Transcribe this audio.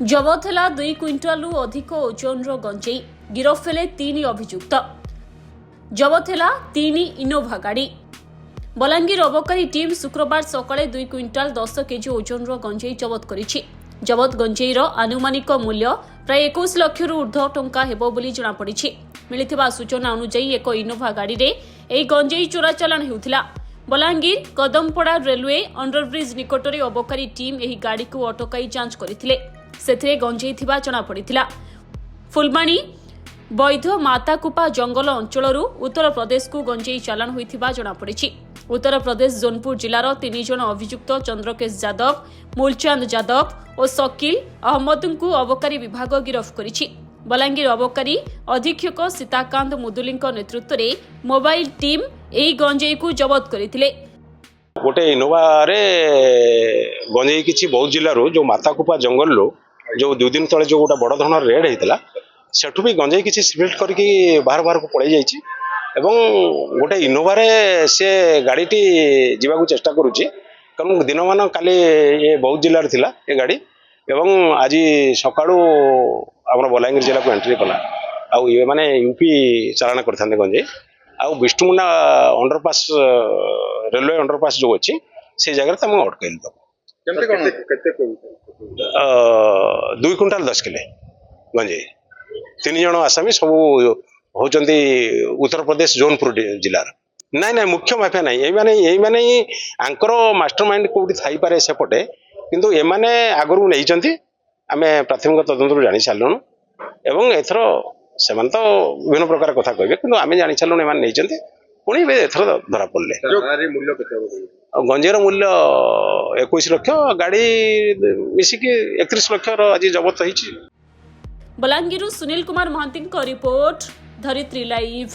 जबत है 2 क्विंटालु अधिक ओजन गंजेई गिरफ हेले 3 अभियुक्त। जबत है 3 इनोभा गाड़ी। बलांगीर अबकारी टीम शुक्रवार सकाळे 2 क्विंटाल 10 केजी ओजन गंजेई जबत करिछि। जबत गंजेईर आनुमानिक मूल्य प्राय 21 लाख ऊर्ध्व टंका हेबो बोली जणा पड़िछि। मिलिथिबा सूचना अनुसार एक इनोभा गाड़ी रे एई गंजेई चोरा चालान हेउथिला। बलांगीर कदमपड़ा रेलवे अंडरब्रिज निकटरे अबकारी टीम एही गाड़ी को अटकाई जांच करथिले। सेथिरे गंजेई थिबा जणा पड़िथिला। फुलबाणी बैध माताकुपा जंगल अंचलरू उत्तर प्रदेश को गंजेई चालान होइथिबा जणा पड़िछि। उत्तर प्रदेश जोनपुर जिलार 3 जन अभियुक्त चंद्रकेश यादव, मूलचंद यादव और शकील अहमद को अबकारी विभाग गिरफ करिछि। बलांगीर अबकारी अधीक्षक सीताकांत मुदुली नेतृत्व में मोबाइल टीम एही गंजेई को जबत करथिले। गोटे इनोवा रे गंजेई किछि बहुत जिल्लारू जो माताकुपा जंगल लो जो 2 दिन तले जो गोटा बड़ धरन रेड हेतिला सेठु भी गंजेई किछि स्प्लिट करके बाहर बाहर को पळै जाइछि एवं गोटे इनोवा रे से गाड़ीटी जीवाकू चेष्टा करुछि कारण दिन मान काली ये बहुत जिल्लार थिला ये गाड़ी एवं आज सकाळू हमर बलांगीर जिला को एंट्री कला आउ ये माने यूपी चालान करथांते गंजेई आउ विष्णुमुंडा अंडरपास रेलवे अंडरपास जो अच्छी से जगह तक अटकल दो 2 क्विंटाल 10 किले गंजेई 3 जन आसामी सब होचंती उत्तर प्रदेश जोनपुर जिलार नाई नाई मुख्य माफिया नाई यही माने आंकर मास्टरमाइंड कोठी थाई पारे सेपटे किंतु ए माने आगरू नैचंती आमे प्राथमिक तदंतर जानि सारलुनु एवं एथरो सेमान तो विभिन्न प्रकार कथा कहबे किंतु आमे जानि सारलुनु एमान नैचंती पुणी एथरो धरा पड़ले गंजेर मूल्य 21 लाख गाड़ी मिसिकी 31 लाख आज जबत होईछि। बलांगीर सुनील कुमार महांती रिपोर्ट धरित्री लाइव।